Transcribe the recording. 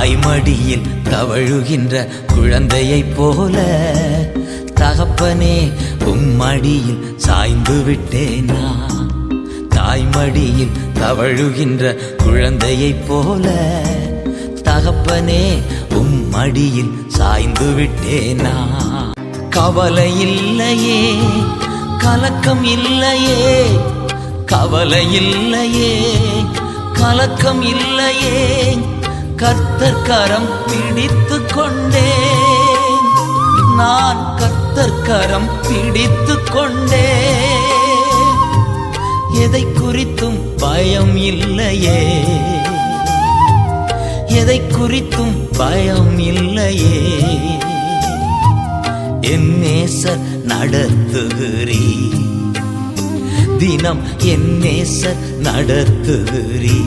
தாய்மடியில் தவழுகின்ற குழந்தையைப் போல தகப்பனே உம்மடியில் சாய்ந்து விட்டேனா. தாய்மடியில் தவழுகின்ற குழந்தையைப் போல தகப்பனே உம்மடியில் சாய்ந்து விட்டேனா. கவலை இல்லையே, கலக்கம் இல்லையே, கவலை இல்லையே, கலக்கம் இல்லையே, கர்த்தர் கரம் பிடித்து கொண்டேன். நான் கர்த்தர் கரம் பிடித்து கொண்டேன். எதை குறித்தும் பயம் இல்லையே, எதை குறித்தும் பயம் இல்லையே. என் நேசர் நடத்துகிறீ, தினம் என் நேசர் நடத்துகிறீ.